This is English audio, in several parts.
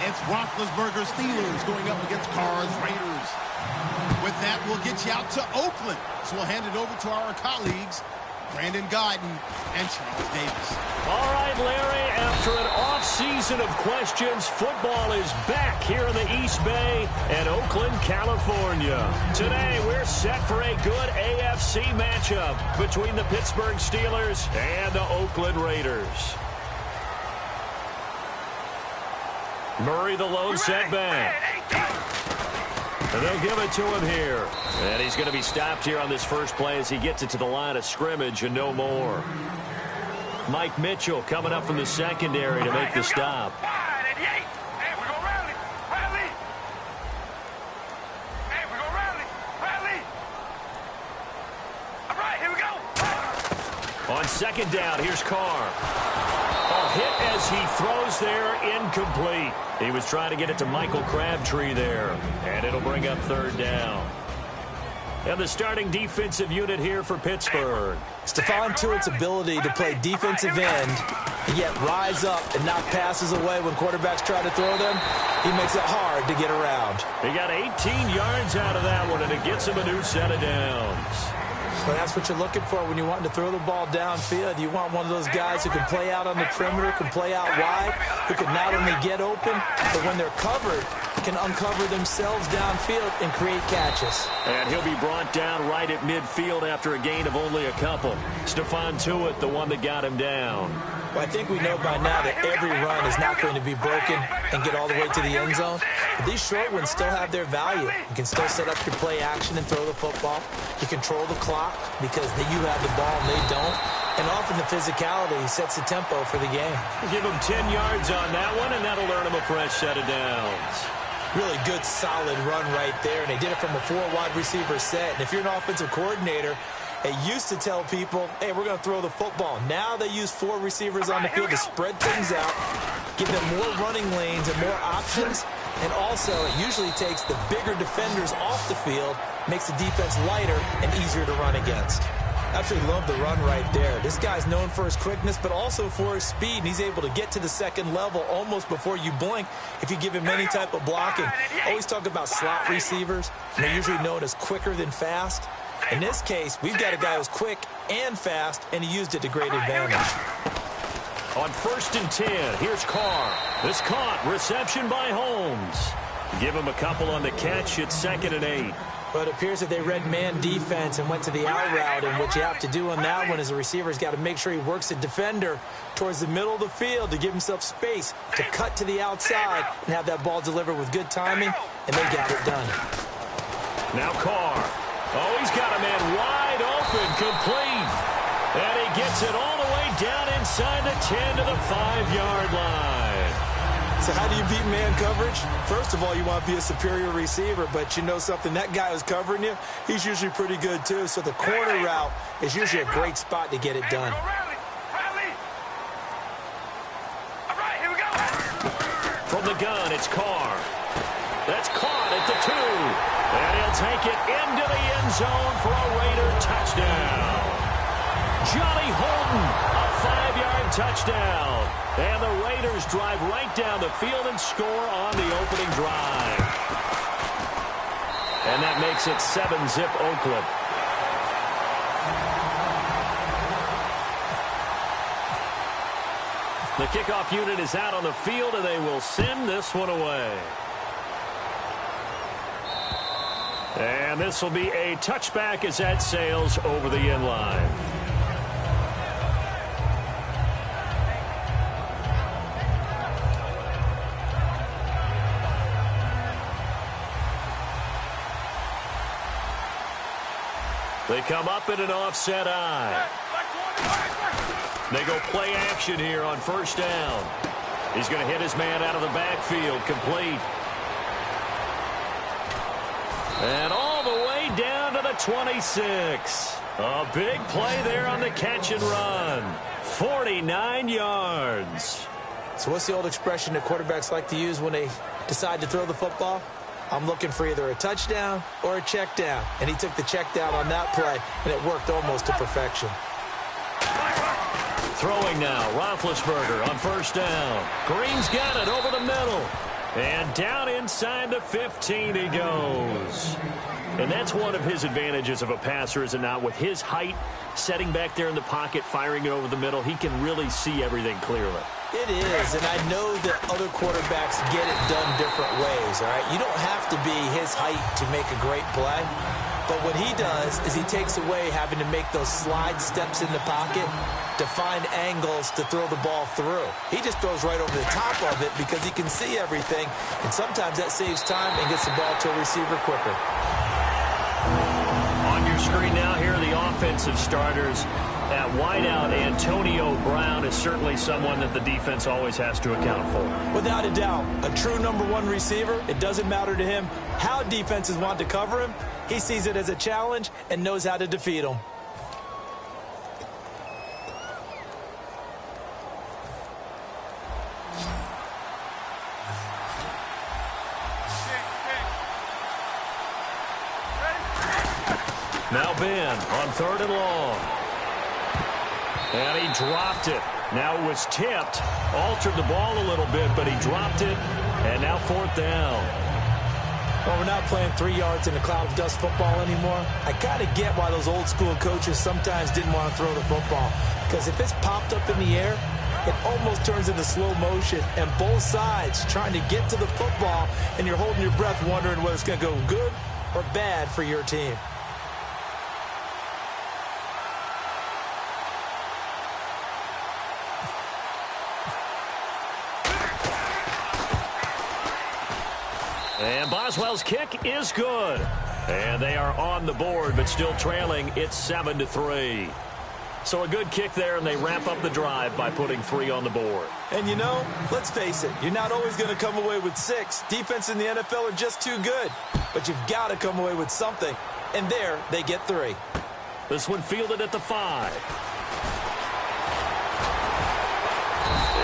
It's Roethlisberger Steelers going up against Carr's Raiders. With that, we'll get you out to Oakland. So we'll hand it over to our colleagues, Brandon Guyton and Charles Davis. All right, Larry, after an off-season of questions, football is back here in the East Bay and Oakland, California. Today, we're set for a good AFC matchup between the Pittsburgh Steelers and the Oakland Raiders. Murray, the lone setback. And they'll give it to him here. And he's going to be stopped here on this first play as he gets it to the line of scrimmage and no more. Mike Mitchell coming up from the secondary to make the stop. On second down, here's Carr. A hit as he throws there, incomplete. He was trying to get it to Michael Crabtree there, and it'll bring up third down. And the starting defensive unit here for Pittsburgh. Stephon Tuitt's ability to play defensive end and yet rise up and knock passes away when quarterbacks try to throw them, he makes it hard to get around. He got 18 yards out of that one, and it gets him a new set of downs. Well, that's what you're looking for when you want to throw the ball downfield. You want one of those guys who can play out on the perimeter, can play out wide, who can not only get open, but when they're covered, can uncover themselves downfield and create catches. And he'll be brought down right at midfield after a gain of only a couple. Stephon Tuitt, the one that got him down. Well, I think we know by now that every run is not going to be broken and get all the way to the end zone. But these short ones still have their value. You can still set up your play action and throw the football. You control the clock because you have the ball and they don't. And often the physicality sets the tempo for the game. Give him 10 yards on that one, and that'll earn him a fresh set of downs. Really good, solid run right there. And they did it from a 4-wide receiver set. And if you're an offensive coordinator, they used to tell people, hey, we're going to throw the football. Now they use 4 receivers on the field to spread things out, give them more running lanes and more options. And also, it usually takes the bigger defenders off the field, makes the defense lighter and easier to run against. Absolutely love the run right there. This guy's known for his quickness, but also for his speed. And he's able to get to the second level almost before you blink if you give him any type of blocking. Always talk about slot receivers, and they're usually known as quicker than fast. In this case, we've got a guy who's quick and fast, and he used it to great advantage. On 1st and 10, here's Carr. This caught, reception by Holmes. Give him a couple on the catch at 2nd and 8. But it appears that they read man defense and went to the out route, and what you have to do on that one is the receiver's got to make sure he works the defender towards the middle of the field to give himself space to cut to the outside and have that ball delivered with good timing, and they got it done. Now Carr. Oh, he's got a man wide open, complete. And he gets it all the way down inside the 10 to the 5-yard line. So how do you beat man coverage? First of all, you want to be a superior receiver, but you know something, that guy who's covering you, he's usually pretty good too. So the corner route is usually a great spot to get it done. From the gun, it's Carr. That's caught at the 2. And he'll take it into the end zone for a Raider touchdown. Johnny Holden, a 5-yard touchdown. And the Raiders drive right down the field and score on the opening drive. And that makes it 7-zip Oakland. The kickoff unit is out on the field, and they will send this one away. And this will be a touchback as that sails over the end line. They come up in an offset eye. They go play action here on 1st down. He's going to hit his man out of the backfield, complete. And all the way down to the 26. A big play there on the catch and run. 49 yards. So what's the old expression that quarterbacks like to use when they decide to throw the football? I'm looking for either a touchdown or a check down. And he took the check down on that play, and it worked almost to perfection. Throwing now, Roethlisberger on 1st down. Green's got it over the middle. And down inside the 15 he goes. And that's one of his advantages of a passer, is it not? With his height, setting back there in the pocket, firing it over the middle, he can really see everything clearly. It is, and I know that other quarterbacks get it done different ways, all right? You don't have to be his height to make a great play, but what he does is he takes away having to make those slide steps in the pocket to find angles to throw the ball through. He just throws right over the top of it because he can see everything, and sometimes that saves time and gets the ball to a receiver quicker. On your screen now, here are the offensive starters. At wideout, Antonio Brown is certainly someone that the defense always has to account for. Without a doubt, a true #1 receiver. It doesn't matter to him how defenses want to cover him. He sees it as a challenge and knows how to defeat them. Now Ben on 3rd and long. And he dropped it. Now it was tipped. Altered the ball a little bit, but he dropped it. And now 4th down. Well, we're not playing 3 yards in a cloud of dust football anymore. I kind of get why those old school coaches sometimes didn't want to throw the football. Because if it's popped up in the air, it almost turns into slow motion. And both sides trying to get to the football, and you're holding your breath wondering whether it's going to go good or bad for your team. And Boswell's kick is good. And they are on the board, but still trailing. It's 7-3. So a good kick there, and they wrap up the drive by putting 3 on the board. And, you know, let's face it, you're not always going to come away with 6. Defense in the NFL are just too good. But you've got to come away with something. And there, they get 3. This one fielded at the 5.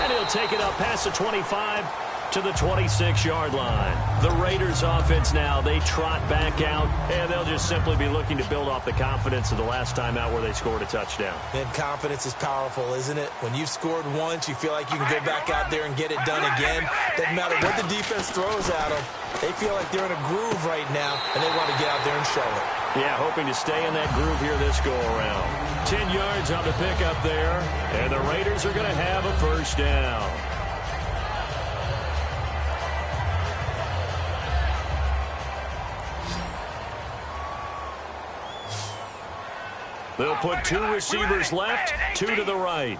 And he'll take it up past the 25 to the 26-yard line. The Raiders offense now, they trot back out, and they'll just simply be looking to build off the confidence of the last time out where they scored a touchdown. And confidence is powerful, isn't it? When you've scored once, you feel like you can go back out there and get it done again. Doesn't matter what the defense throws at them. They feel like they're in a groove right now, and they want to get out there and show it. Yeah, hoping to stay in that groove here this go-around. 10 yards on the pickup there, and the Raiders are going to have a 1st down. They'll put 2 receivers left, 2 to the right.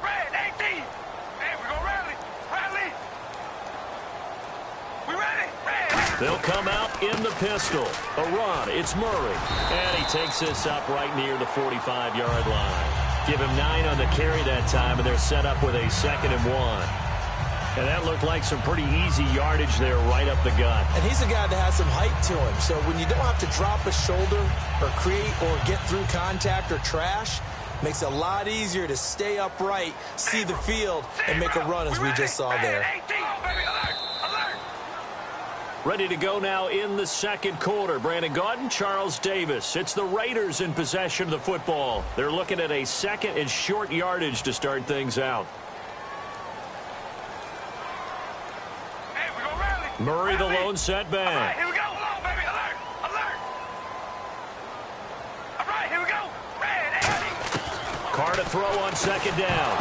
They'll come out in the pistol. A run. It's Murray. And he takes this up right near the 45-yard line. Give him 9 on the carry that time, and they're set up with a 2nd and 1. And that looked like some pretty easy yardage there right up the gut. And he's a guy that has some height to him. So when you don't have to drop a shoulder or create or get through contact or trash, makes it a lot easier to stay upright, see the field, and make a run as we just saw there. Ready to go now in the 2nd quarter. Brandon Gaudin, Charles Davis. It's the Raiders in possession of the football. They're looking at a 2nd and short yardage to start things out. Murray, the lone setback. Here we go. Come on, baby. Alert. Alert. All right, here we go. Ready. Carr to throw on 2nd down.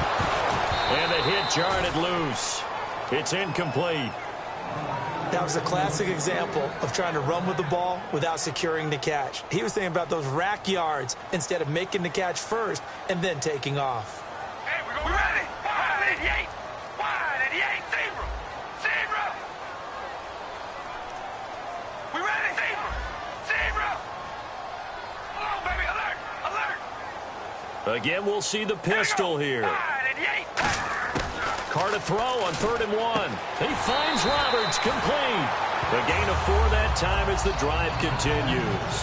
And the hit jarred it loose. It's incomplete. That was a classic example of trying to run with the ball without securing the catch. He was thinking about those rack yards instead of making the catch first and then taking off. Hey, we're ready. Wide 88. Wide 88. Zebra. Zebra. We ready? Zebra. Zebra. Come on, baby. Alert. Alert. Again, we'll see the pistol here. Wide 88. Carr to throw on 3rd and 1. He finds Roberts, complete. The gain of 4 that time as the drive continues.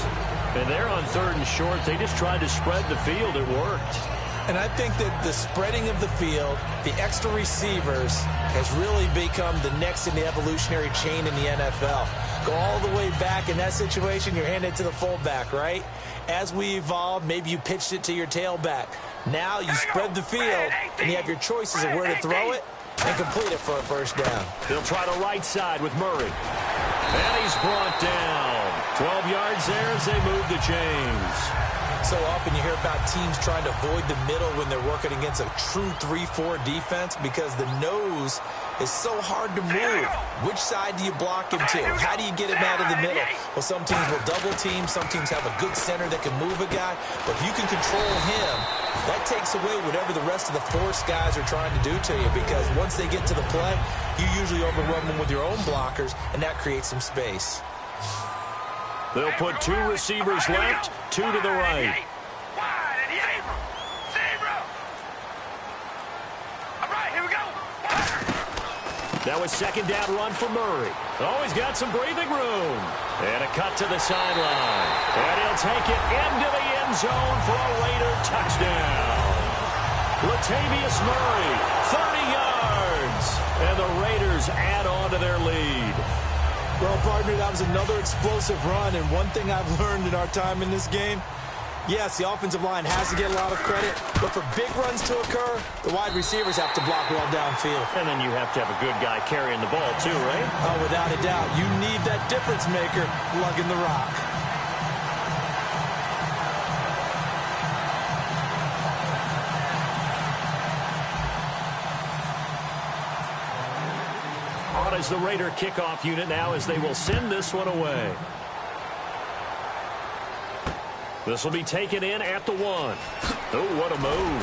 And they're on 3rd and short. They just tried to spread the field. It worked. And I think that the spreading of the field, the extra receivers, has really become the next in the evolutionary chain in the NFL. Go all the way back in that situation, you're handed it to the fullback, right? As we evolve, maybe you pitched it to your tailback. Now you spread the field, and you have your choices of where to throw it and complete it for a first down. They'll try the right side with Murray. And he's brought down. 12 yards there as they move the chains. So often you hear about teams trying to avoid the middle when they're working against a true 3-4 defense because the nose is so hard to move. Which side do you block him to? How do you get him out of the middle? Well, some teams will double team. Some teams have a good center that can move a guy. But if you can control him, that takes away whatever the rest of the force guys are trying to do to you because once they get to the play, you usually overrun them with your own blockers, and that creates some space. They'll put 2 receivers left, 2 to the right. That was second down run for Murray. Oh, he's got some breathing room. And a cut to the sideline. And he'll take it into the end zone for a Raider touchdown. Latavius Murray, 30 yards. And the Raiders add on to their lead. Well, partner, that was another explosive run, and one thing I've learned in our time in this game, yes, the offensive line has to get a lot of credit, but for big runs to occur, the wide receivers have to block well downfield. And then you have to have a good guy carrying the ball too, right? Oh, without a doubt. You need that difference maker lugging the rock. As the Raider kickoff unit now as they will send this one away. This will be taken in at the 1. Oh, what a move.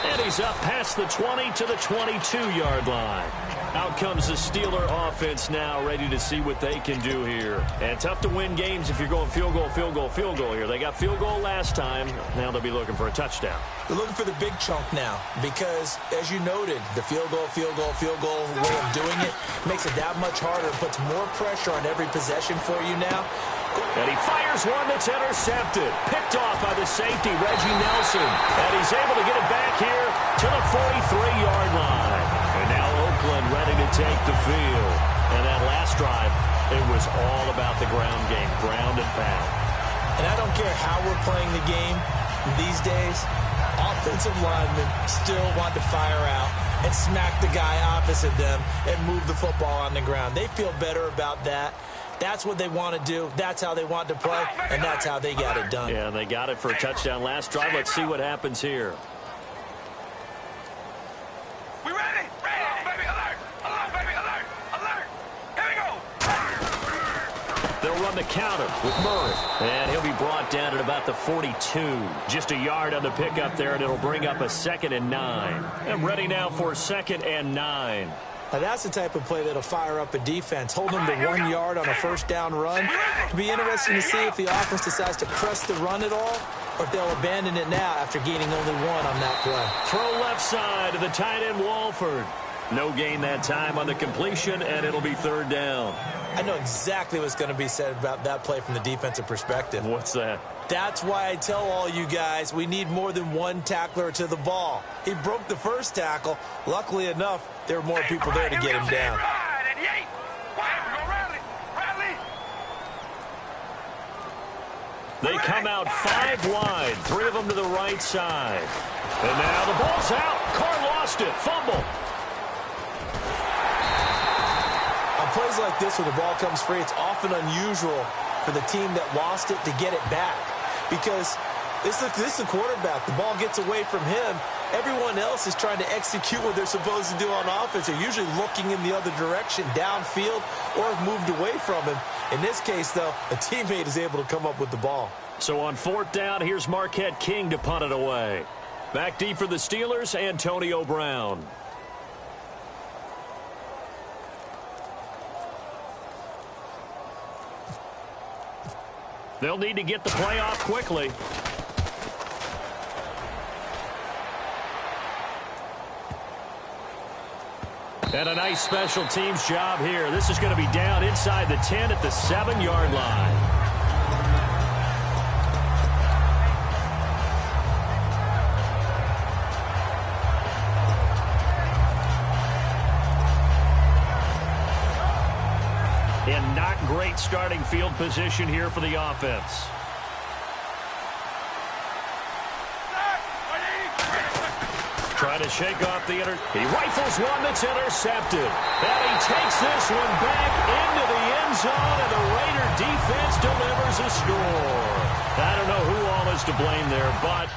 And he's up past the 20 to the 22-yard line. Out comes the Steeler offense now, ready to see what they can do here. And tough to win games if you're going field goal, field goal, field goal here. They got field goal last time. Now they'll be looking for a touchdown. They're looking for the big chunk now because, as you noted, the field goal way of doing it makes it that much harder. It puts more pressure on every possession for you now. And he fires one that's intercepted. Picked off by the safety, Reggie Nelson. And he's able to get it back here to the 43-yard line. And now Oakland ready to take the field. And that last drive, it was all about the ground game, ground and pound. And I don't care how we're playing the game these days, offensive linemen still want to fire out and smack the guy opposite them and move the football on the ground. They feel better about that. That's what they want to do. That's how they want to play, and that's how they got it done. Yeah, they got it for a touchdown last drive. Let's see what happens here. We ready? Ready, baby, alert! Alert, baby, alert! Alert! Here we go! They'll run the counter with Murray. And he'll be brought down at about the 42. Just a yard on the pickup there, and it'll bring up a 2nd and 9. And ready now for 2nd and 9. Now that's the type of play that'll fire up a defense. Hold them to 1 yard on a first down run. It'll be interesting to see if the offense decides to press the run at all or if they'll abandon it now after gaining only 1 on that play. Throw left side to the tight end Walford. No gain that time on the completion, and it'll be 3rd down. I know exactly what's going to be said about that play from the defensive perspective. What's that? That's why I tell all you guys we need more than one tackler to the ball. He broke the first tackle. Luckily enough, there were more people there to get him down. They come out 5 wide, 3 of them to the right side. And now the ball's out. Carr lost it. Fumble. On plays like this where the ball comes free, it's often unusual for the team that lost it to get it back. Because this is the quarterback. The ball gets away from him. Everyone else is trying to execute what they're supposed to do on offense. They're usually looking in the other direction, downfield, or have moved away from him. In this case, though, a teammate is able to come up with the ball. So on 4th down, here's Marquette King to punt it away. Back deep for the Steelers, Antonio Brown. They'll need to get the play off quickly. And a nice special teams job here. This is going to be down inside the 10 at the 7-yard line. And not great starting field position here for the offense. Trying to shake off the He rifles one that's intercepted. And he takes this one back into the end zone, and the Raider defense delivers a score. I don't know who all is to blame there, but